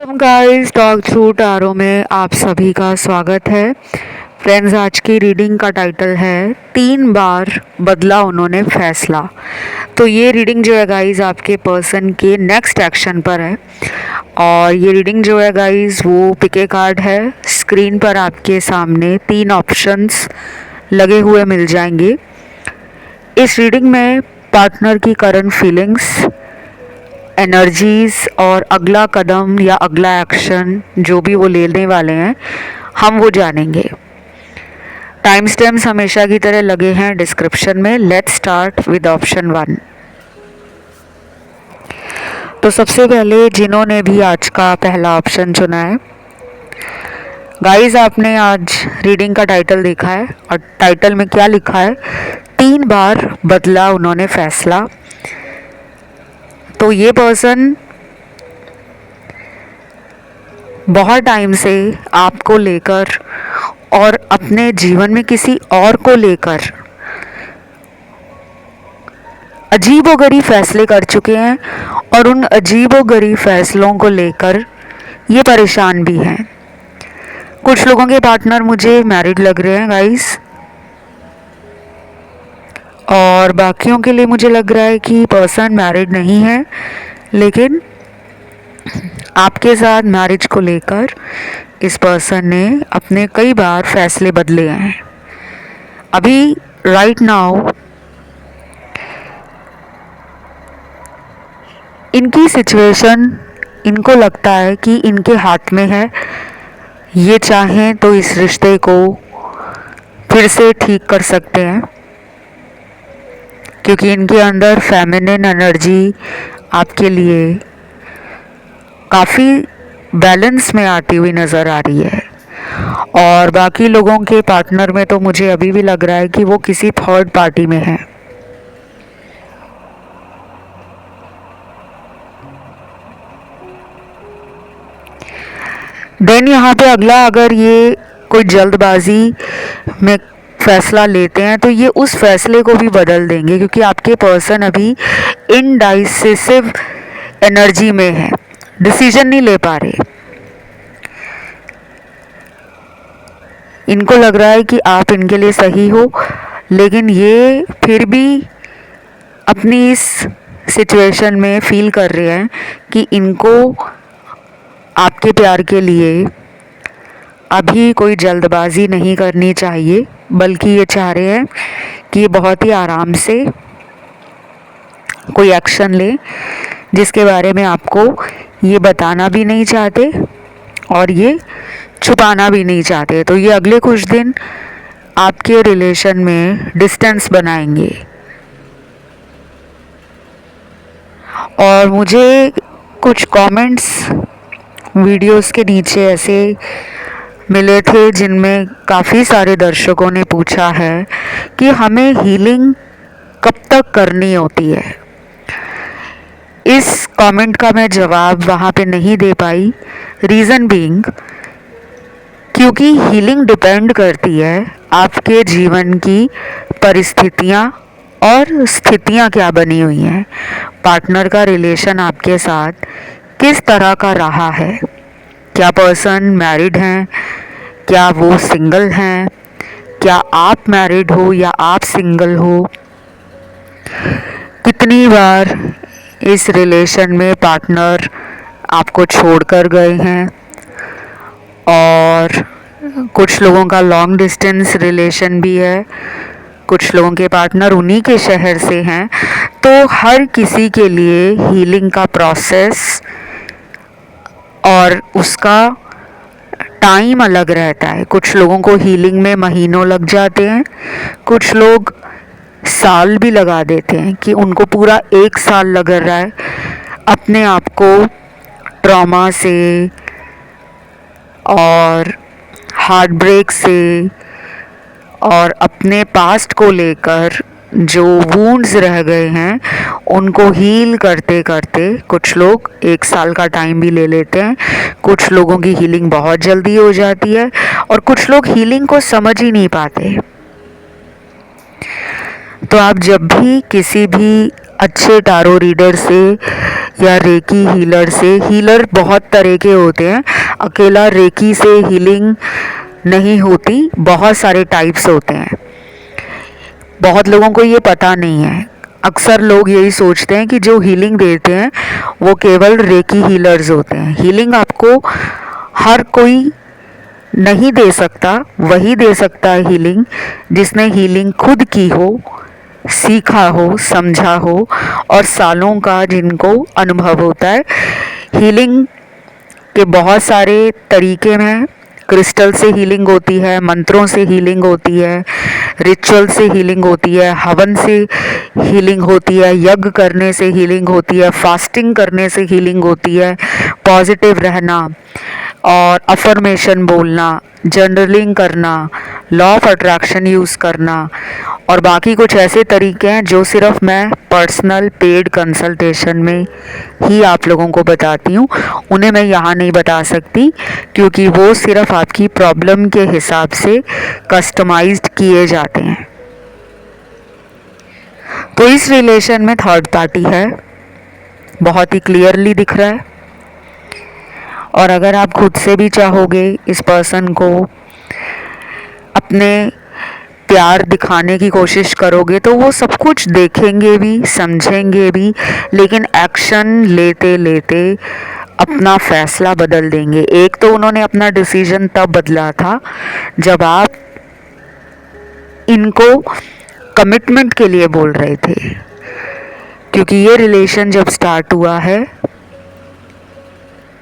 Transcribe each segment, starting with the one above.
Guys, talk through tarot में आप सभी का स्वागत है। फ्रेंड्स, आज की रीडिंग का टाइटल है 3 बार बदला उन्होंने फैसला। तो ये रीडिंग जो है गाइस आपके पर्सन के नेक्स्ट एक्शन पर है। और ये रीडिंग जो है गाइस वो पिके कार्ड है। स्क्रीन पर आपके सामने 3 ऑप्शंस लगे हुए मिल जाएंगे। इस रीडिंग में पार्टनर की करंट फीलिंग्स, एनर्जीज और अगला कदम या अगला एक्शन जो भी वो लेने वाले हैं हम वो जानेंगे। टाइम स्टैम्प्स हमेशा की तरह लगे हैं डिस्क्रिप्शन में। Let's start with option 1। तो सबसे पहले जिन्होंने भी आज का पहला ऑप्शन चुना है गाइस, आपने आज रीडिंग का टाइटल देखा है और टाइटल में क्या लिखा है, 3 बार बदला उन्होंने फैसला। तो ये पर्सन बहुत टाइम से आपको लेकर और अपने जीवन में किसी और को लेकर अजीबोगरीब फैसले कर चुके हैं और उन अजीबोगरीब फैसलों को लेकर ये परेशान भी हैं। कुछ लोगों के पार्टनर मुझे मैरिड लग रहे हैं गाइस, और बाकियों के लिए मुझे लग रहा है कि पर्सन मैरिड नहीं है, लेकिन आपके साथ मैरिज को लेकर इस पर्सन ने अपने कई बार फैसले बदले हैं। अभी राइट नाउ इनकी सिचुएशन, इनको लगता है कि इनके हाथ में है। ये चाहें तो इस रिश्ते को फिर से ठीक कर सकते हैं, क्योंकि इनके अंदर फेमिनिन एनर्जी आपके लिए काफ़ी बैलेंस में आती हुई नज़र आ रही है। और बाकी लोगों के पार्टनर में तो मुझे अभी भी लग रहा है कि वो किसी थर्ड पार्टी में है। देन यहाँ पे अगला, अगर ये कोई जल्दबाजी में फैसला लेते हैं तो ये उस फैसले को भी बदल देंगे, क्योंकि आपके पर्सन अभी इनडाइसिसिव एनर्जी में है, डिसीजन नहीं ले पा रहे। इनको लग रहा है कि आप इनके लिए सही हो, लेकिन ये फिर भी अपनी इस सिचुएशन में फील कर रहे हैं कि इनको आपके प्यार के लिए अभी कोई जल्दबाजी नहीं करनी चाहिए, बल्कि ये चाह रहे हैं कि ये बहुत ही आराम से कोई एक्शन ले, जिसके बारे में आपको ये बताना भी नहीं चाहते और ये छुपाना भी नहीं चाहते। तो ये अगले कुछ दिन आपके रिलेशन में डिस्टेंस बनाएंगे। और मुझे कुछ कमेंट्स वीडियोस के नीचे ऐसे मिले थे जिनमें काफ़ी सारे दर्शकों ने पूछा है कि हमें हीलिंग कब तक करनी होती है। इस कमेंट का मैं जवाब वहाँ पे नहीं दे पाई, रीज़न बीइंग क्योंकि हीलिंग डिपेंड करती है आपके जीवन की परिस्थितियाँ और स्थितियाँ क्या बनी हुई हैं, पार्टनर का रिलेशन आपके साथ किस तरह का रहा है, क्या पर्सन मैरिड हैं, क्या वो सिंगल हैं, क्या आप मैरिड हो या आप सिंगल हो, कितनी बार इस रिलेशन में पार्टनर आपको छोड़कर गए हैं। और कुछ लोगों का लॉन्ग डिस्टेंस रिलेशन भी है, कुछ लोगों के पार्टनर उन्हीं के शहर से हैं। तो हर किसी के लिए हीलिंग का प्रोसेस और उसका टाइम अलग रहता है। कुछ लोगों को हीलिंग में महीनों लग जाते हैं, कुछ लोग साल भी लगा देते हैं, कि उनको पूरा 1 साल लग रहा है अपने आप को ट्रॉमा से और हार्ट ब्रेक से और अपने पास्ट को लेकर जो वूंड्स रह गए हैं उनको हील करते करते कुछ लोग 1 साल का टाइम भी ले लेते हैं। कुछ लोगों की हीलिंग बहुत जल्दी हो जाती है और कुछ लोग हीलिंग को समझ ही नहीं पाते। तो आप जब भी किसी भी अच्छे टारो रीडर से या रेकी हीलर से। हीलर बहुत तरह के होते हैं, अकेला रेकी से हीलिंग नहीं होती, बहुत सारे टाइप्स होते हैं। बहुत लोगों को ये पता नहीं है। अक्सर लोग यही सोचते हैं कि जो हीलिंग देते हैं वो केवल रेकी हीलर्स होते हैं। हीलिंग आपको हर कोई नहीं दे सकता, वही दे सकता है हीलिंग जिसने हीलिंग खुद की हो, सीखा हो, समझा हो और सालों का जिनको अनुभव होता है। हीलिंग के बहुत सारे तरीके हैं। क्रिस्टल से हीलिंग होती है, मंत्रों से हीलिंग होती है, रिचुअल से हीलिंग होती है, हवन से हीलिंग होती है, यज्ञ करने से हीलिंग होती है, फास्टिंग करने से हीलिंग होती है, पॉजिटिव रहना और अफर्मेशन बोलना, जर्नलिंग करना, लॉ ऑफ अट्रैक्शन यूज़ करना और बाकी कुछ ऐसे तरीके हैं जो सिर्फ मैं पर्सनल पेड कंसल्टेशन में ही आप लोगों को बताती हूँ। उन्हें मैं यहाँ नहीं बता सकती क्योंकि वो सिर्फ आपकी प्रॉब्लम के हिसाब से कस्टमाइज्ड किए जाते हैं। तो इस रिलेशन में थर्ड पार्टी है, बहुत ही क्लियरली दिख रहा है। और अगर आप खुद से भी चाहोगे इस पर्सन को अपने प्यार दिखाने की कोशिश करोगे तो वो सब कुछ देखेंगे भी, समझेंगे भी, लेकिन एक्शन लेते लेते अपना फैसला बदल देंगे। एक तो उन्होंने अपना डिसीजन तब बदला था जब आप इनको कमिटमेंट के लिए बोल रहे थे, क्योंकि ये रिलेशन जब स्टार्ट हुआ है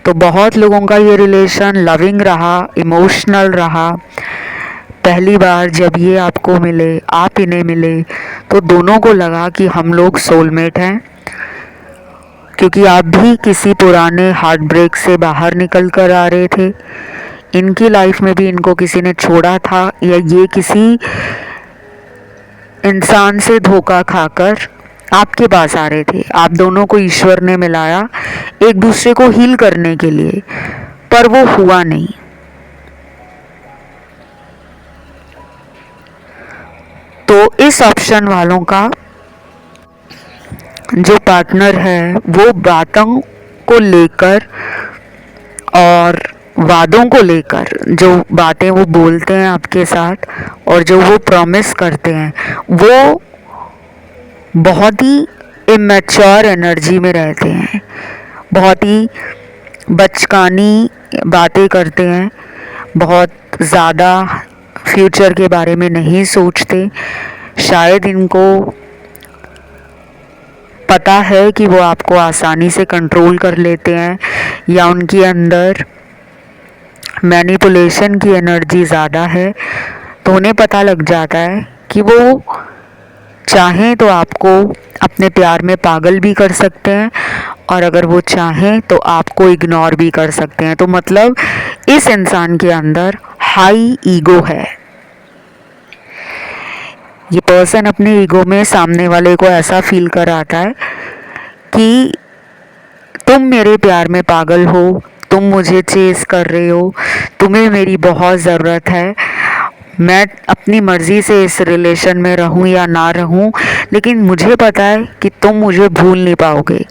तो बहुत लोगों का ये रिलेशन लविंग रहा, इमोशनल रहा। पहली बार जब ये आपको मिले, आप इन्हें मिले, तो दोनों को लगा कि हम लोग सोलमेट हैं, क्योंकि आप भी किसी पुराने हार्ट ब्रेक से बाहर निकल कर आ रहे थे। इनकी लाइफ में भी इनको किसी ने छोड़ा था या ये किसी इंसान से धोखा खाकर आपके पास आ रहे थे। आप दोनों को ईश्वर ने मिलाया एक दूसरे को हील करने के लिए, पर वो हुआ नहीं। तो इस ऑप्शन वालों का जो पार्टनर है वो बातों को लेकर और वादों को लेकर, जो बातें वो बोलते हैं आपके साथ और जो वो प्रॉमिस करते हैं, वो बहुत ही इमेच्योर एनर्जी में रहते हैं, बहुत ही बचकानी बातें करते हैं, बहुत ज़्यादा फ्यूचर के बारे में नहीं सोचते। शायद इनको पता है कि वो आपको आसानी से कंट्रोल कर लेते हैं या उनके अंदर मैनिपुलेशन की एनर्जी ज़्यादा है, तो उन्हें पता लग जाता है कि वो चाहें तो आपको अपने प्यार में पागल भी कर सकते हैं और अगर वो चाहें तो आपको इग्नोर भी कर सकते हैं। तो मतलब इस इंसान के अंदर हाई ईगो है। ये पर्सन अपने ईगो में सामने वाले को ऐसा फील कराता है कि तुम मेरे प्यार में पागल हो, तुम मुझे चेस कर रहे हो, तुम्हें मेरी बहुत ज़रूरत है, मैं अपनी मर्ज़ी से इस रिलेशन में रहूं या ना रहूं, लेकिन मुझे पता है कि तुम मुझे भूल नहीं पाओगे।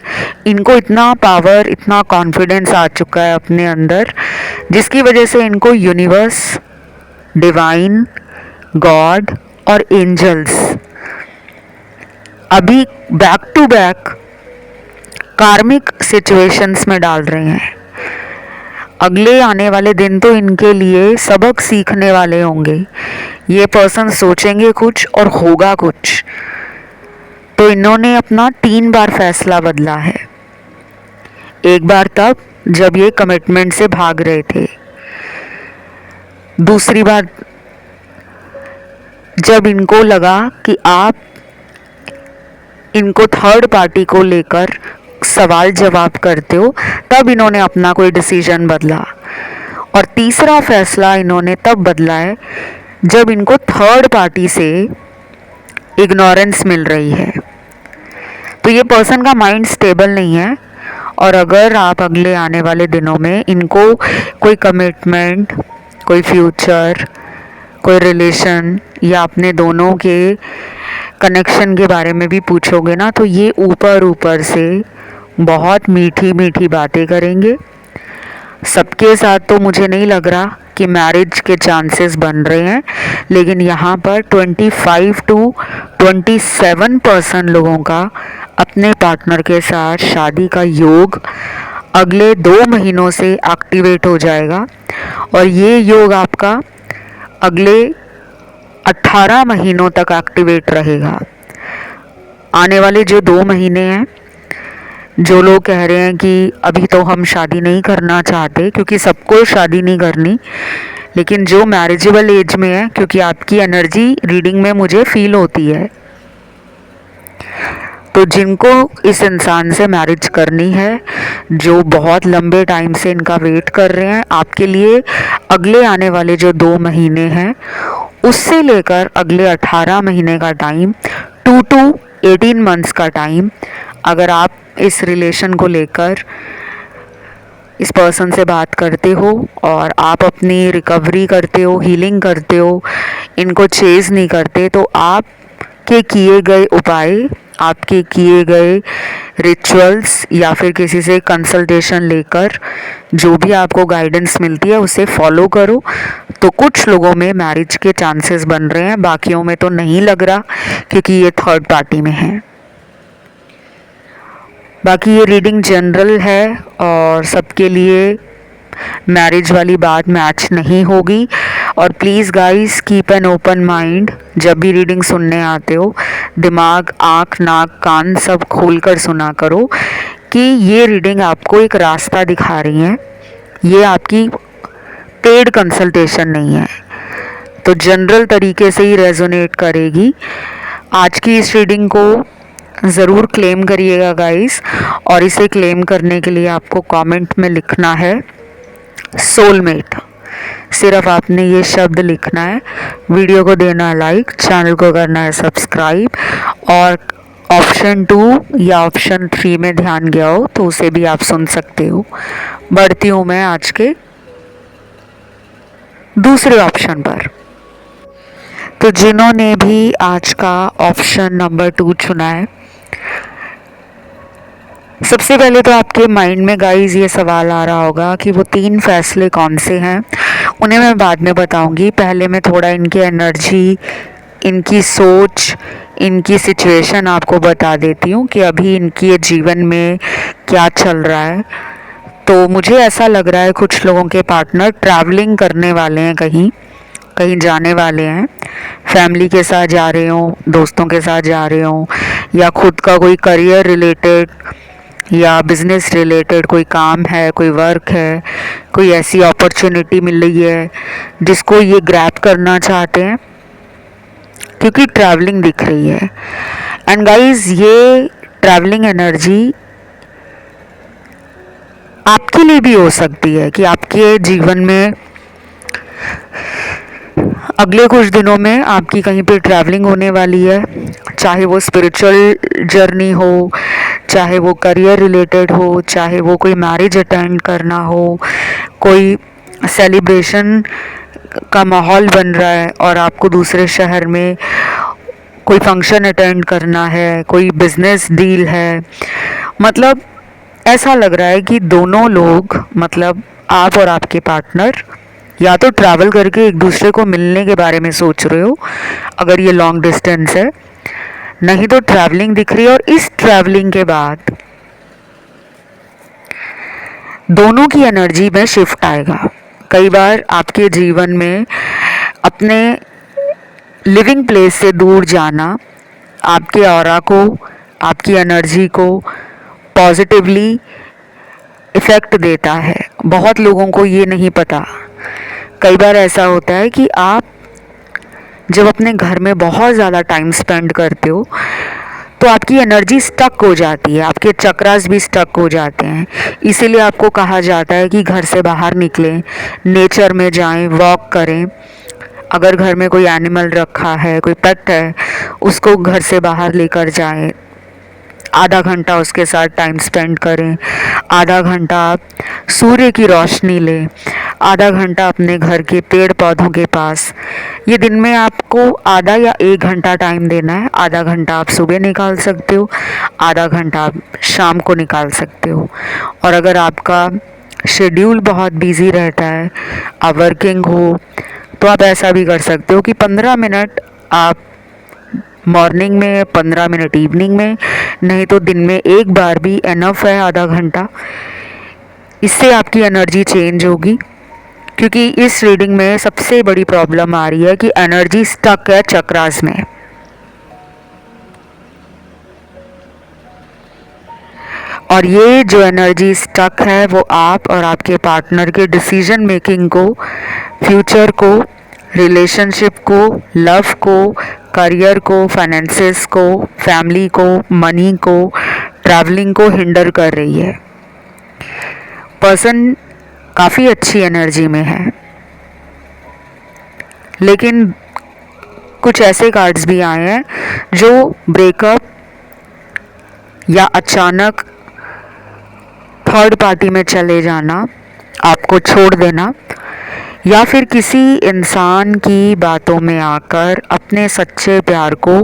इनको इतना पावर, इतना कॉन्फिडेंस आ चुका है अपने अंदर, जिसकी वजह से इनको यूनिवर्स, डिवाइन, गॉड और एंजल्स अभी बैक टू बैक कार्मिक सिचुएशंस में डाल रहे हैं। अगले आने वाले दिन तो इनके लिए सबक सीखने वाले होंगे। ये पर्सन सोचेंगे कुछ और होगा कुछ। तो इन्होंने अपना 3 बार फैसला बदला है। एक बार तब जब ये कमिटमेंट से भाग रहे थे, दूसरी बार जब इनको लगा कि आप इनको थर्ड पार्टी को लेकर सवाल जवाब करते हो, तब इन्होंने अपना कोई डिसीजन बदला। और तीसरा फैसला इन्होंने तब बदला है जब इनको थर्ड पार्टी से इग्नोरेंस मिल रही है। तो ये पर्सन का माइंड स्टेबल नहीं है और अगर आप अगले आने वाले दिनों में इनको कोई कमिटमेंट, कोई फ्यूचर, कोई रिलेशन या अपने दोनों के कनेक्शन के बारे में भी पूछोगे ना, तो ये ऊपर ऊपर से बहुत मीठी मीठी बातें करेंगे। सबके साथ तो मुझे नहीं लग रहा कि मैरिज के चांसेस बन रहे हैं, लेकिन यहाँ पर 25 to 27% लोगों का अपने पार्टनर के साथ शादी का योग अगले 2 महीनों से एक्टिवेट हो जाएगा। और ये योग आपका अगले 18 महीनों तक एक्टिवेट रहेगा। आने वाले जो 2 महीने हैं, जो लोग कह रहे हैं कि अभी तो हम शादी नहीं करना चाहते, क्योंकि सबको शादी नहीं करनी, लेकिन जो मैरिजेबल एज में है, क्योंकि आपकी एनर्जी रीडिंग में मुझे फील होती है, तो जिनको इस इंसान से मैरिज करनी है, जो बहुत लंबे टाइम से इनका वेट कर रहे हैं, आपके लिए अगले आने वाले जो 2 महीने हैं उससे लेकर अगले 18 महीने का टाइम, 2 to 18 मंथ्स का टाइम, अगर आप इस रिलेशन को लेकर इस पर्सन से बात करते हो और आप अपनी रिकवरी करते हो, हीलिंग करते हो, इनको चेज़ नहीं करते, तो आपके किए गए उपाय, आपके किए गए रिचुअल्स या फिर किसी से कंसल्टेशन लेकर जो भी आपको गाइडेंस मिलती है उसे फॉलो करो, तो कुछ लोगों में मैरिज के चांसेस बन रहे हैं, बाकियों में तो नहीं लग रहा, क्योंकि ये थर्ड पार्टी में है। बाकी ये रीडिंग जनरल है और सबके लिए मैरिज वाली बात मैच नहीं होगी। और please guys, keep an open mind. जब भी रीडिंग सुनने आते हो, दिमाग, आँख, नाक, कान सब खोल कर सुना करो कि ये रीडिंग आपको एक रास्ता दिखा रही है, ये आपकी पेड कंसल्टेशन नहीं है, तो जनरल तरीके से ही रेजोनेट करेगी। आज की इस रीडिंग को ज़रूर क्लेम करिएगा गाइस, और इसे क्लेम करने के लिए आपको कमेंट में लिखना है सोलमेट। सिर्फ आपने ये शब्द लिखना है, वीडियो को देना है लाइक, चैनल को करना है सब्सक्राइब, और ऑप्शन 2 या ऑप्शन 3 में ध्यान गया हो तो उसे भी आप सुन सकते हो। बढ़ती हूँ मैं आज के दूसरे ऑप्शन पर। तो जिन्होंने भी आज का ऑप्शन नंबर 2 चुना है, सबसे पहले तो आपके माइंड में गाइस ये सवाल आ रहा होगा कि वो 3 फैसले कौन से हैं। उन्हें मैं बाद में बताऊंगी, पहले मैं थोड़ा इनकी एनर्जी, इनकी सोच, इनकी सिचुएशन आपको बता देती हूँ कि अभी इनके जीवन में क्या चल रहा है। तो मुझे ऐसा लग रहा है कुछ लोगों के पार्टनर ट्रैवलिंग करने वाले हैं, कहीं कहीं जाने वाले हैं, फैमिली के साथ जा रहे हों, दोस्तों के साथ जा रहे हों, या खुद का कोई करियर रिलेटेड या बिज़नेस रिलेटेड कोई काम है, कोई वर्क है, कोई ऐसी अपॉर्चुनिटी मिल रही है जिसको ये ग्रैब करना चाहते हैं, क्योंकि ट्रैवलिंग दिख रही है। एंड गाइस, ये ट्रैवलिंग एनर्जी आपके लिए भी हो सकती है कि आपके जीवन में अगले कुछ दिनों में आपकी कहीं पे ट्रैवलिंग होने वाली है, चाहे वो स्पिरिचुअल जर्नी हो, चाहे वो करियर रिलेटेड हो, चाहे वो कोई मैरिज अटेंड करना हो, कोई सेलिब्रेशन का माहौल बन रहा है और आपको दूसरे शहर में कोई फंक्शन अटेंड करना है, कोई बिजनेस डील है। मतलब ऐसा लग रहा है कि दोनों लोग, मतलब आप और आपके पार्टनर, या तो ट्रैवल करके एक दूसरे को मिलने के बारे में सोच रहे हो अगर ये लॉन्ग डिस्टेंस है, नहीं तो ट्रैवलिंग दिख रही है। और इस ट्रैवलिंग के बाद दोनों की एनर्जी में शिफ्ट आएगा। कई बार आपके जीवन में अपने लिविंग प्लेस से दूर जाना आपके ऑरा को, आपकी एनर्जी को पॉजिटिवली इफ़ेक्ट देता है। बहुत लोगों को ये नहीं पता। कई बार ऐसा होता है कि आप जब अपने घर में बहुत ज़्यादा टाइम स्पेंड करते हो तो आपकी एनर्जी स्टक हो जाती है, आपके चक्रास भी स्टक हो जाते हैं। इसीलिए आपको कहा जाता है कि घर से बाहर निकलें, नेचर में जाएं, वॉक करें। अगर घर में कोई एनिमल रखा है, कोई पेट है, उसको घर से बाहर लेकर जाएं, आधा घंटा उसके साथ टाइम स्पेंड करें, आधा घंटा आप सूर्य की रोशनी लें, आधा घंटा अपने घर के पेड़ पौधों के पास। ये दिन में आपको आधा या 1 घंटा टाइम देना है। आधा घंटा आप सुबह निकाल सकते हो, आधा घंटा आप शाम को निकाल सकते हो। और अगर आपका शेड्यूल बहुत बिजी रहता है, आप वर्किंग हो, तो आप ऐसा भी कर सकते हो कि 15 मिनट आप मॉर्निंग में, 15 मिनट इवनिंग में, नहीं तो दिन में एक बार भी एनफ है आधा घंटा। इससे आपकी एनर्जी चेंज होगी, क्योंकि इस रीडिंग में सबसे बड़ी प्रॉब्लम आ रही है कि एनर्जी स्टक है चक्रास में। और ये जो एनर्जी स्टक है वो आप और आपके पार्टनर के डिसीजन मेकिंग को, फ्यूचर को, रिलेशनशिप को, लव को, करियर को, फाइनेंसेस को, फैमिली को, मनी को, ट्रैवलिंग को हिंडर कर रही है। पर्सन काफ़ी अच्छी एनर्जी में है, लेकिन कुछ ऐसे कार्ड्स भी आए हैं जो ब्रेकअप या अचानक थर्ड पार्टी में चले जाना, आपको छोड़ देना, या फिर किसी इंसान की बातों में आकर अपने सच्चे प्यार को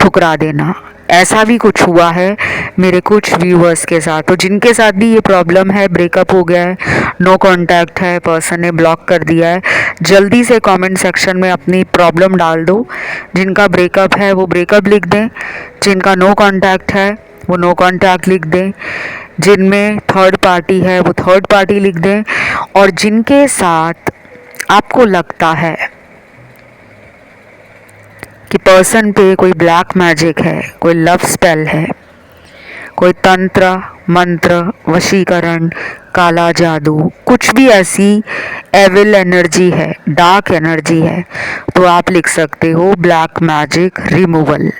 ठुकरा देना। ऐसा भी कुछ हुआ है मेरे कुछ व्यूअर्स के साथ। तो जिनके साथ भी ये प्रॉब्लम है, ब्रेकअप हो गया है, नो कांटेक्ट है, पर्सन ने ब्लॉक कर दिया है, जल्दी से कमेंट सेक्शन में अपनी प्रॉब्लम डाल दो। जिनका ब्रेकअप है वो ब्रेकअप लिख दें, जिनका नो कांटेक्ट है वो नो कांटेक्ट लिख दें, जिनमें थर्ड पार्टी है वो थर्ड पार्टी लिख दें, और जिनके साथ आपको लगता है कि पर्सन पे कोई ब्लैक मैजिक है, कोई लव स्पेल है, कोई तंत्र मंत्र, वशीकरण, काला जादू, कुछ भी ऐसी एविल एनर्जी है, डार्क एनर्जी है, तो आप लिख सकते हो ब्लैक मैजिक रिमूवल।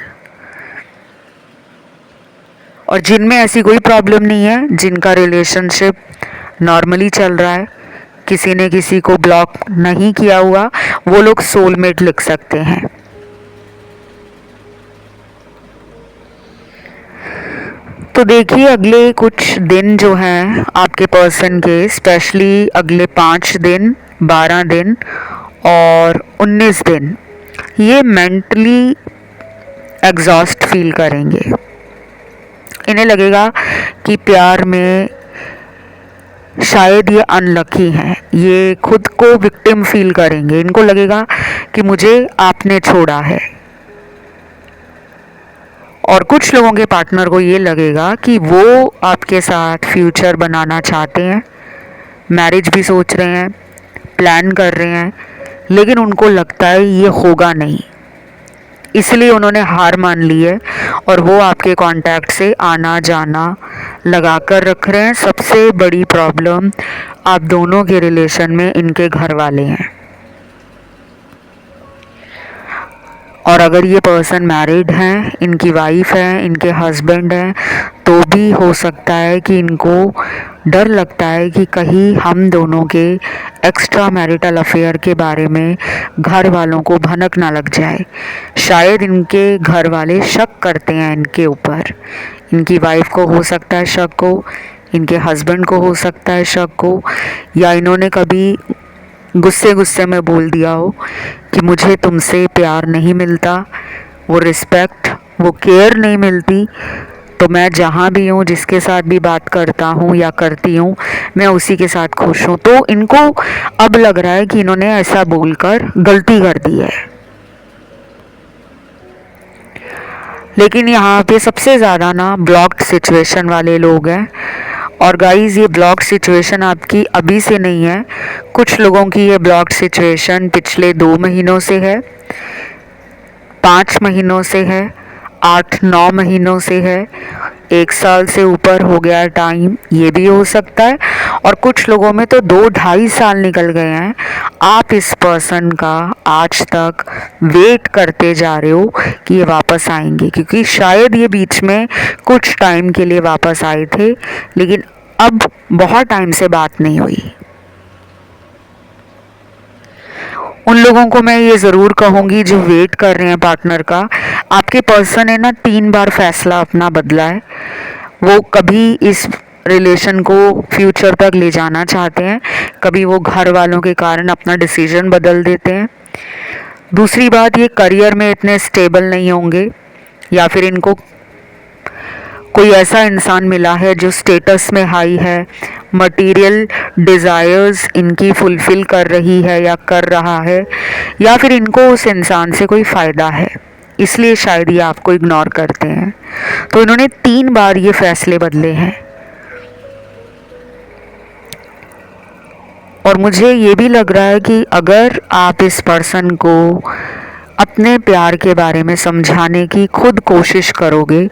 और जिनमें ऐसी कोई प्रॉब्लम नहीं है, जिनका रिलेशनशिप नॉर्मली चल रहा है, किसी ने किसी को ब्लॉक नहीं किया हुआ, वो लोग सोलमेट लिख सकते हैं। तो देखिए अगले कुछ दिन जो हैं आपके पर्सन के, स्पेशली अगले 5 दिन, 12 दिन और 19 दिन, ये मेंटली एग्जॉस्ट फील करेंगे। इन्हें लगेगा कि प्यार में शायद ये अनलकी हैं, ये खुद को विक्टिम फील करेंगे। इनको लगेगा कि मुझे आपने छोड़ा है। और कुछ लोगों के पार्टनर को ये लगेगा कि वो आपके साथ फ्यूचर बनाना चाहते हैं, मैरिज भी सोच रहे हैं, प्लान कर रहे हैं, लेकिन उनको लगता है ये होगा नहीं, इसलिए उन्होंने हार मान ली है और वो आपके कांटेक्ट से आना जाना लगा कर रख रहे हैं। सबसे बड़ी प्रॉब्लम आप दोनों के रिलेशन में इनके घर वाले हैं। और अगर ये पर्सन मैरिड हैं, इनकी वाइफ है, इनके हस्बैंड हैं, तो भी हो सकता है कि इनको डर लगता है कि कहीं हम दोनों के एक्स्ट्रा मैरिटल अफेयर के बारे में घर वालों को भनक ना लग जाए। शायद इनके घर वाले शक करते हैं इनके ऊपर। इनकी वाइफ को हो सकता है शक हो, इनके हस्बैंड को हो सकता है शक हो, या इन्होंने कभी गुस्से गुस्से में बोल दिया हो कि मुझे तुमसे प्यार नहीं मिलता, वो रिस्पेक्ट, वो केयर नहीं मिलती, तो मैं जहाँ भी हूँ, जिसके साथ भी बात करता हूँ या करती हूँ, मैं उसी के साथ खुश हूँ। तो इनको अब लग रहा है कि इन्होंने ऐसा बोलकर गलती कर दी है। लेकिन यहाँ पे सबसे ज़्यादा ना ब्लॉक्ड सिचुएशन वाले लोग हैं। और गाइस, ये ब्लॉक सिचुएशन आपकी अभी से नहीं है, कुछ लोगों की ये ब्लॉक सिचुएशन पिछले 2 महीनों से है, 5 महीनों से है, 8-9 महीनों से है, 1 साल से ऊपर हो गया टाइम, ये भी हो सकता है। और कुछ लोगों में तो 2-2.5 साल निकल गए हैं। आप इस पर्सन का आज तक वेट करते जा रहे हो कि ये वापस आएंगे, क्योंकि शायद ये बीच में कुछ टाइम के लिए वापस आए थे, लेकिन अब बहुत टाइम से बात नहीं हुई। उन लोगों को मैं ये ज़रूर कहूँगी जो वेट कर रहे हैं पार्टनर का, आपके पर्सन ने ना 3 बार फैसला अपना बदला है। वो कभी इस रिलेशन को फ्यूचर तक ले जाना चाहते हैं, कभी वो घर वालों के कारण अपना डिसीजन बदल देते हैं। दूसरी बात, ये करियर में इतने स्टेबल नहीं होंगे, या फिर इनको कोई ऐसा इंसान मिला है जो स्टेटस में हाई है, मटेरियल डिज़ायर्स इनकी फुलफ़िल कर रही है या कर रहा है, या फिर इनको उस इंसान से कोई फ़ायदा है, इसलिए शायद ये आपको इग्नोर करते हैं। तो इन्होंने 3 बार ये फैसले बदले हैं। और मुझे ये भी लग रहा है कि अगर आप इस पर्सन को अपने प्यार के बारे में समझाने की खुद कोशिश करोगे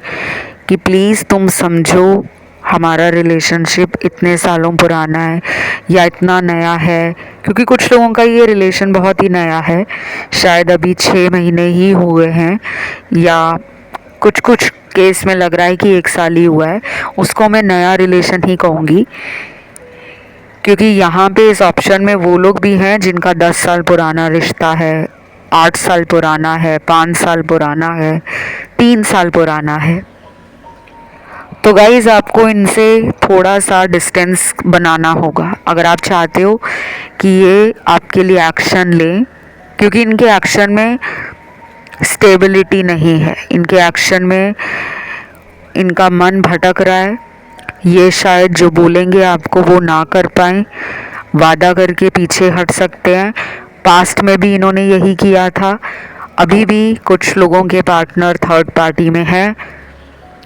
कि प्लीज़ तुम समझो, हमारा रिलेशनशिप इतने सालों पुराना है या इतना नया है, क्योंकि कुछ लोगों का ये रिलेशन बहुत ही नया है, शायद अभी 6 महीने ही हुए हैं, या कुछ कुछ केस में लग रहा है कि 1 साल ही हुआ है, उसको मैं नया रिलेशन ही कहूँगी। क्योंकि यहाँ पे इस ऑप्शन में वो लोग भी हैं जिनका 10 साल पुराना रिश्ता है, 8 साल पुराना है, 5 साल पुराना है, 3 साल पुराना है। तो गाइज़, आपको इनसे थोड़ा सा डिस्टेंस बनाना होगा अगर आप चाहते हो कि ये आपके लिए एक्शन लें, क्योंकि इनके एक्शन में स्टेबिलिटी नहीं है, इनके एक्शन में इनका मन भटक रहा है। ये शायद जो बोलेंगे आपको वो ना कर पाएँ, वादा करके पीछे हट सकते हैं। पास्ट में भी इन्होंने यही किया था, अभी भी कुछ लोगों के पार्टनर थर्ड पार्टी में हैं।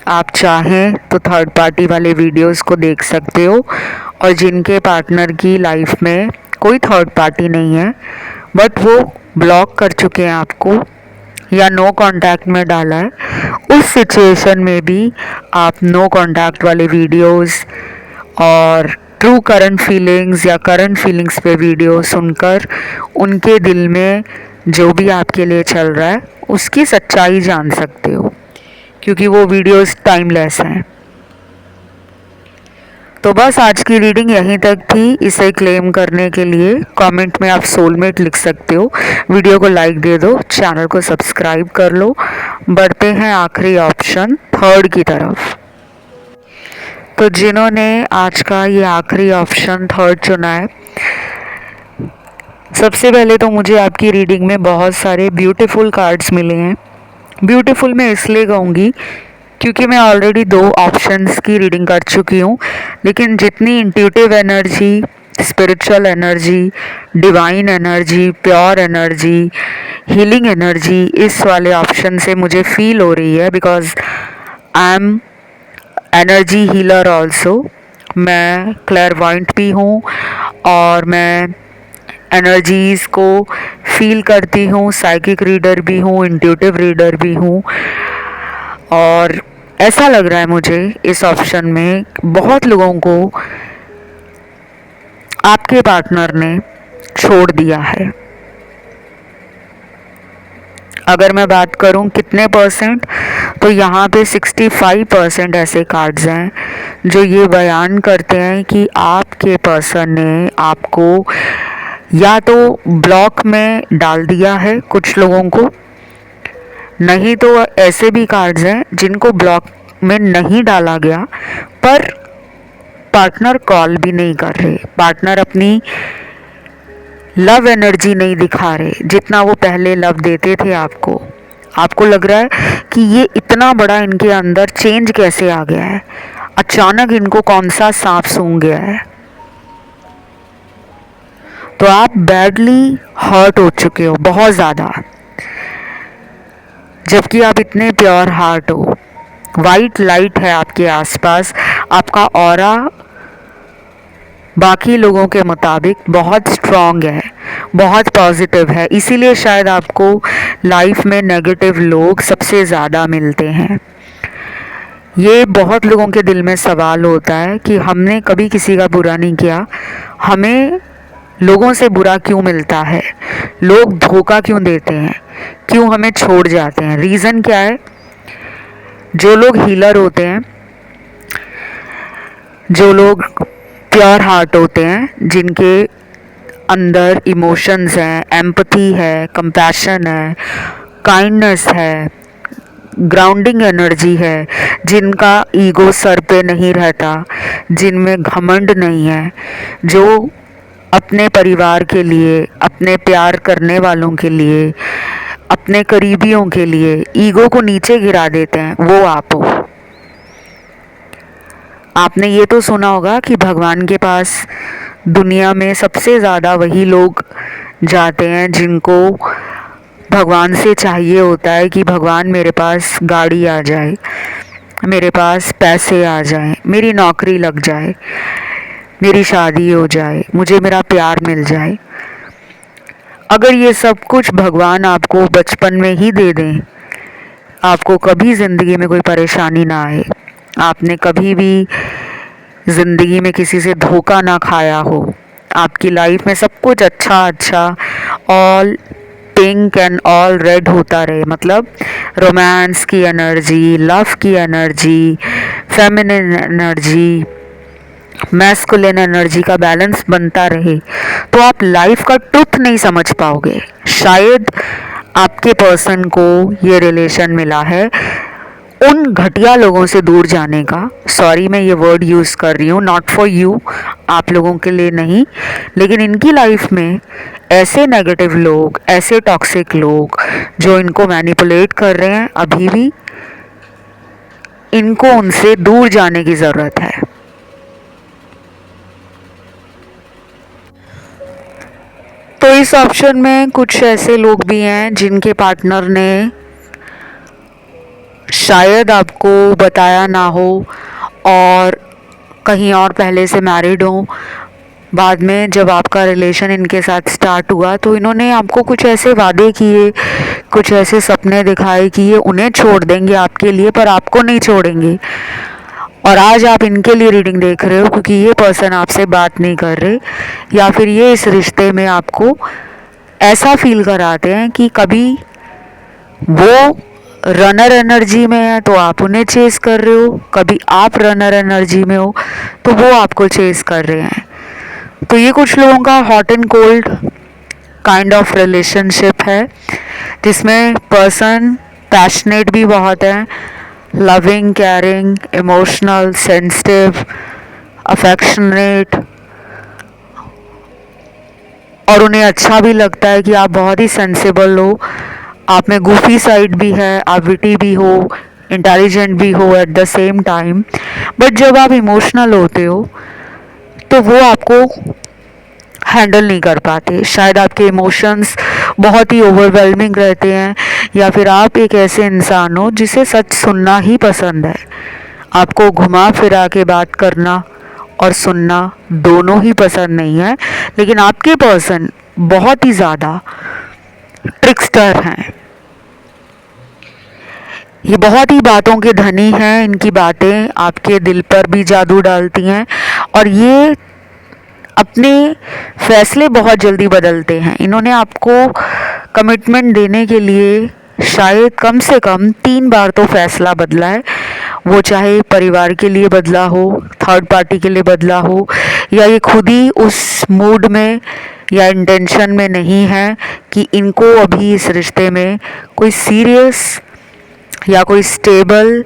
आप चाहें तो थर्ड पार्टी वाले वीडियोस को देख सकते हो, और जिनके पार्टनर की लाइफ में कोई थर्ड पार्टी नहीं है बट वो ब्लॉक कर चुके हैं आपको या नो कांटेक्ट में डाला है, उस सिचुएशन में भी आप नो कांटेक्ट वाले वीडियोस और ट्रू करंट फीलिंग्स या करंट फीलिंग्स पे वीडियो सुनकर उनके दिल में जो भी आपके लिए चल रहा है उसकी सच्चाई जान सकते हो, क्योंकि वो वीडियोस टाइमलेस हैं। तो बस आज की रीडिंग यहीं तक थी। इसे क्लेम करने के लिए कमेंट में आप सोलमेट लिख सकते हो, वीडियो को लाइक दे दो, चैनल को सब्सक्राइब कर लो। बढ़ते हैं आखिरी ऑप्शन थर्ड की तरफ। तो जिन्होंने आज का ये आखिरी ऑप्शन थर्ड चुना है, सबसे पहले तो मुझे आपकी रीडिंग में बहुत सारे ब्यूटीफुल कार्ड्स मिले हैं। ब्यूटीफुल मैं इसलिए कहूँगी क्योंकि मैं ऑलरेडी 2 ऑप्शंस की रीडिंग कर चुकी हूँ, लेकिन जितनी intuitive energy, spiritual energy, divine energy, pure energy, healing energy इस वाले ऑप्शन से मुझे फील हो रही है, because I am energy healer also. मैं क्लेयरवॉइंट भी हूँ और मैं एनर्जीज़ को फील करती हूँ, साइकिक रीडर भी हूँ, इंट्यूटिव रीडर भी हूँ। और ऐसा लग रहा है मुझे इस ऑप्शन में बहुत लोगों को आपके पार्टनर ने छोड़ दिया है। अगर मैं बात करूं कितने परसेंट, तो यहाँ पे 65% ऐसे कार्ड्स हैं जो ये बयान करते हैं कि आपके पर्सन ने आपको या तो ब्लॉक में डाल दिया है कुछ लोगों को, नहीं तो ऐसे भी कार्ड्स हैं जिनको ब्लॉक में नहीं डाला गया पर पार्टनर कॉल भी नहीं कर रहे, पार्टनर अपनी लव एनर्जी नहीं दिखा रहे जितना वो पहले लव देते थे आपको। आपको लग रहा है कि ये इतना बड़ा इनके अंदर चेंज कैसे आ गया है, अचानक इनको कौन सा सांप सूंघ गया है। तो आप बैडली हर्ट हो चुके हो बहुत ज़्यादा, जबकि आप इतने प्योर हार्ट हो। वाइट लाइट है आपके आसपास, आपका ऑरा बाकी लोगों के मुताबिक बहुत स्ट्रॉन्ग है, बहुत पॉजिटिव है, इसीलिए शायद आपको लाइफ में नेगेटिव लोग सबसे ज़्यादा मिलते हैं। ये बहुत लोगों के दिल में सवाल होता है कि हमने कभी किसी का बुरा नहीं किया, हमें लोगों से बुरा क्यों मिलता है, लोग धोखा क्यों देते हैं, क्यों हमें छोड़ जाते हैं, रीज़न क्या है। जो लोग हीलर होते हैं, जो लोग प्योर हार्ट होते हैं, जिनके अंदर इमोशंस हैं, एम्पैथी है, कंपैशन है, काइंडनेस है, ग्राउंडिंग एनर्जी है, जिनका ईगो सर पे नहीं रहता, जिनमें घमंड नहीं है, जो अपने परिवार के लिए, अपने प्यार करने वालों के लिए, अपने करीबियों के लिए ईगो को नीचे गिरा देते हैं, वो आप हो। आपने ये तो सुना होगा कि भगवान के पास दुनिया में सबसे ज़्यादा वही लोग जाते हैं जिनको भगवान से चाहिए होता है कि भगवान मेरे पास गाड़ी आ जाए, मेरे पास पैसे आ जाए, मेरी नौकरी लग जाए, मेरी शादी हो जाए, मुझे मेरा प्यार मिल जाए। अगर ये सब कुछ भगवान आपको बचपन में ही दे दें, आपको कभी ज़िंदगी में कोई परेशानी ना आए, आपने कभी भी ज़िंदगी में किसी से धोखा ना खाया हो, आपकी लाइफ में सब कुछ अच्छा अच्छा all pink and all red होता रहे, मतलब रोमांस की एनर्जी, लव की energy, feminine energy, masculine energy का बैलेंस बनता रहे, तो आप लाइफ का ट्रुथ नहीं समझ पाओगे। शायद आपके पर्सन को ये रिलेशन मिला है उन घटिया लोगों से दूर जाने का। सॉरी मैं ये वर्ड यूज़ कर रही हूँ, नॉट फॉर यू, आप लोगों के लिए नहीं, लेकिन इनकी लाइफ में ऐसे नेगेटिव लोग, ऐसे टॉक्सिक लोग जो इनको मैनिपुलेट कर रहे हैं, अभी भी इनको उनसे दूर जाने की ज़रूरत है। तो इस ऑप्शन में कुछ ऐसे लोग भी हैं जिनके पार्टनर ने शायद आपको बताया ना हो और कहीं और पहले से मैरिड हो। बाद में जब आपका रिलेशन इनके साथ स्टार्ट हुआ तो इन्होंने आपको कुछ ऐसे वादे किए, कुछ ऐसे सपने दिखाए कि ये उन्हें छोड़ देंगे आपके लिए, पर आपको नहीं छोड़ेंगे। और आज आप इनके लिए रीडिंग देख रहे हो क्योंकि ये पर्सन आपसे बात नहीं कर रहे, या फिर ये इस रिश्ते में आपको ऐसा फील कराते हैं कि कभी वो रनर एनर्जी में है तो आप उन्हें चेस कर रहे हो, कभी आप रनर एनर्जी में हो तो वो आपको चेस कर रहे हैं। तो ये कुछ लोगों का hot and cold kind of relationship है, जिसमें पर्सन पैशनेट भी बहुत है, loving, caring, emotional, sensitive, affectionate, और उन्हें अच्छा भी लगता है कि आप बहुत ही सेंसिबल हो, आप में गूफी साइड भी है, आप विटी भी हो, इंटेलिजेंट भी हो at the same time. But जब आप इमोशनल होते हो तो वो आपको हैंडल नहीं कर पाते। शायद आपके इमोशंस बहुत ही ओवरवेलमिंग रहते हैं, या फिर आप एक ऐसे इंसान हो जिसे सच सुनना ही पसंद है। आपको घुमा फिरा के बात करना और सुनना दोनों ही पसंद नहीं है, लेकिन आपके पर्सन बहुत ही ज़्यादा ट्रिक्स्टर हैं। ये बहुत ही बातों के धनी हैं, इनकी बातें आपके दिल पर भी जादू डालती हैं, और ये अपने फैसले बहुत जल्दी बदलते हैं। इन्होंने आपको कमिटमेंट देने के लिए शायद कम से कम 3 बार तो फैसला बदला है। वो चाहे परिवार के लिए बदला हो, थर्ड पार्टी के लिए बदला हो, या ये खुद ही उस मूड में या इंटेंशन में नहीं है कि इनको अभी इस रिश्ते में कोई सीरियस या कोई स्टेबल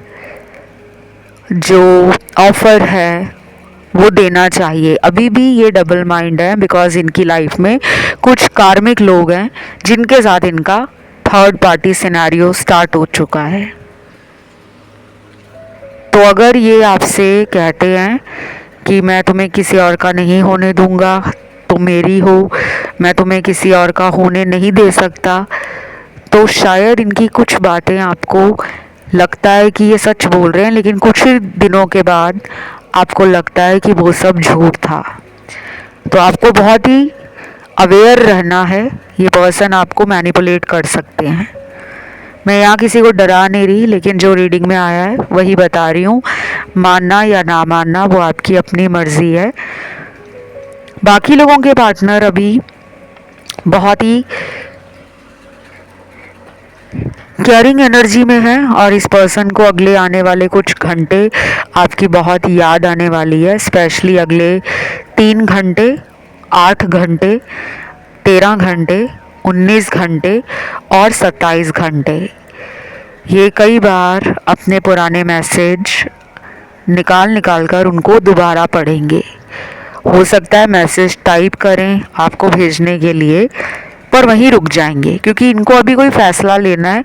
जो ऑफ़र है वो देना चाहिए। अभी भी ये डबल माइंड है, बिकॉज इनकी लाइफ में कुछ कार्मिक लोग हैं जिनके साथ इनका थर्ड पार्टी सिनेरियो स्टार्ट हो चुका है। तो अगर ये आपसे कहते हैं कि मैं तुम्हें किसी और का नहीं होने दूंगा, तुम मेरी हो, मैं तुम्हें किसी और का होने नहीं दे सकता, तो शायद इनकी कुछ बातें आपको लगता है कि ये सच बोल रहे हैं, लेकिन कुछ ही दिनों के बाद आपको लगता है कि वो सब झूठ था। तो आपको बहुत ही अवेयर रहना है, ये पर्सन आपको मैनिपुलेट कर सकते हैं। मैं यहाँ किसी को डरा नहीं रही, लेकिन जो रीडिंग में आया है वही बता रही हूँ। मानना या ना मानना वो आपकी अपनी मर्ज़ी है। बाकी लोगों के पार्टनर अभी बहुत ही केयरिंग एनर्जी में है, और इस पर्सन को अगले आने वाले कुछ घंटे आपकी बहुत याद आने वाली है। स्पेशली अगले 3 घंटे, 8 घंटे, 13 घंटे, 19 घंटे और 27 घंटे। ये कई बार अपने पुराने मैसेज निकाल कर उनको दोबारा पढ़ेंगे। हो सकता है मैसेज टाइप करें आपको भेजने के लिए, पर वहीं रुक जाएंगे क्योंकि इनको अभी कोई फ़ैसला लेना है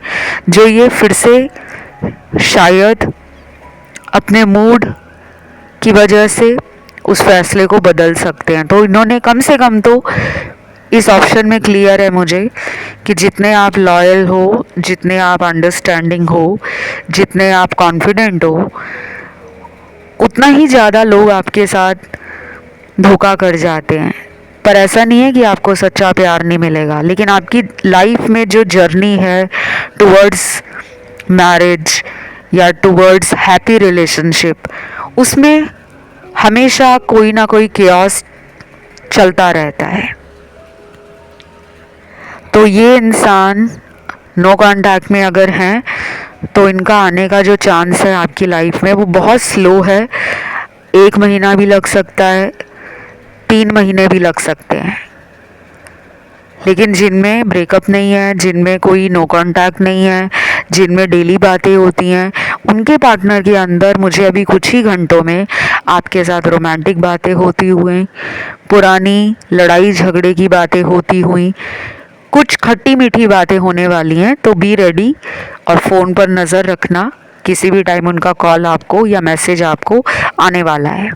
जो ये फिर से शायद अपने मूड की वजह से उस फैसले को बदल सकते हैं। तो इन्होंने कम से कम तो इस ऑप्शन में क्लियर है मुझे कि जितने आप लॉयल हो, जितने आप अंडरस्टैंडिंग हो, जितने आप कॉन्फिडेंट हो, उतना ही ज़्यादा लोग आपके साथ धोखा कर जाते हैं। पर ऐसा नहीं है कि आपको सच्चा प्यार नहीं मिलेगा, लेकिन आपकी लाइफ में जो जर्नी है टुवर्ड्स मैरिज या टुवर्ड्स हैप्पी रिलेशनशिप, उसमें हमेशा कोई ना कोई केओस चलता रहता है। तो ये इंसान नो कांटेक्ट में अगर हैं तो इनका आने का जो चांस है आपकी लाइफ में वो बहुत स्लो है। 1 महीना भी लग सकता है, 3 महीने भी लग सकते हैं। लेकिन जिनमें ब्रेकअप नहीं है, जिनमें कोई नो कांटेक्ट नहीं है, जिनमें डेली बातें होती हैं, उनके पार्टनर के अंदर मुझे अभी कुछ ही घंटों में आपके साथ रोमांटिक बातें होती हुई, पुरानी लड़ाई झगड़े की बातें होती हुई, कुछ खट्टी मीठी बातें होने वाली हैं। तो बी रेडी और फ़ोन पर नज़र रखना, किसी भी टाइम उनका कॉल आपको या मैसेज आपको आने वाला है।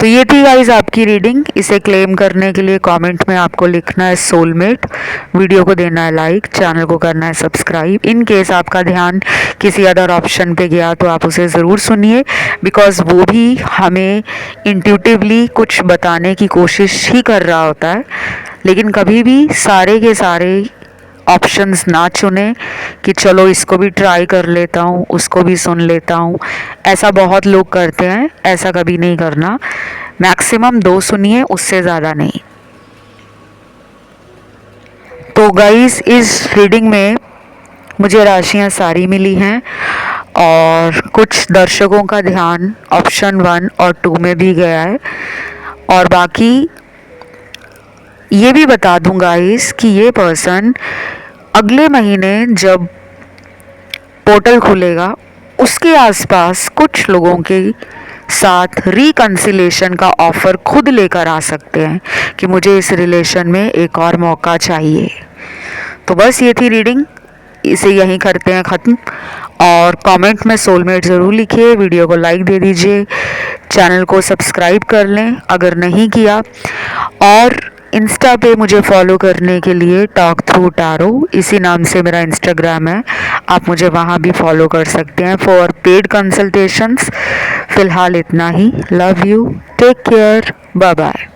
तो ये थी गाइस आपकी रीडिंग। इसे क्लेम करने के लिए कमेंट में आपको लिखना है सोलमेट, वीडियो को देना है लाइक, चैनल को करना है सब्सक्राइब। इन केस आपका ध्यान किसी अदर ऑप्शन पे गया तो आप उसे ज़रूर सुनिए, बिकॉज़ वो भी हमें इंट्यूटिवली कुछ बताने की कोशिश ही कर रहा होता है। लेकिन कभी भी सारे के सारे ऑप्शंस ना चुने कि चलो इसको भी ट्राई कर लेता हूँ, उसको भी सुन लेता हूँ। ऐसा बहुत लोग करते हैं, ऐसा कभी नहीं करना। मैक्सिमम 2 सुनिए, उससे ज़्यादा नहीं। तो गाइस इस रीडिंग में मुझे राशियाँ सारी मिली हैं और कुछ दर्शकों का ध्यान ऑप्शन 1 और 2 में भी गया है। और बाकी ये भी बता दूँ गाइस कि ये पर्सन अगले महीने जब पोर्टल खुलेगा उसके आसपास कुछ लोगों के साथ रिकन्सिलेशन का ऑफ़र खुद लेकर आ सकते हैं कि मुझे इस रिलेशन में एक और मौका चाहिए। तो बस ये थी रीडिंग, इसे यहीं करते हैं ख़त्म। और कमेंट में सोलमेट ज़रूर लिखिए, वीडियो को लाइक दे दीजिए, चैनल को सब्सक्राइब कर लें अगर नहीं किया। और इंस्टा पे मुझे फॉलो करने के लिए टॉक थ्रू टैरो, इसी नाम से मेरा इंस्टाग्राम है, आप मुझे वहाँ भी फॉलो कर सकते हैं फॉर पेड कंसल्टेशंस। फ़िलहाल इतना ही। Love you, take care, bye bye.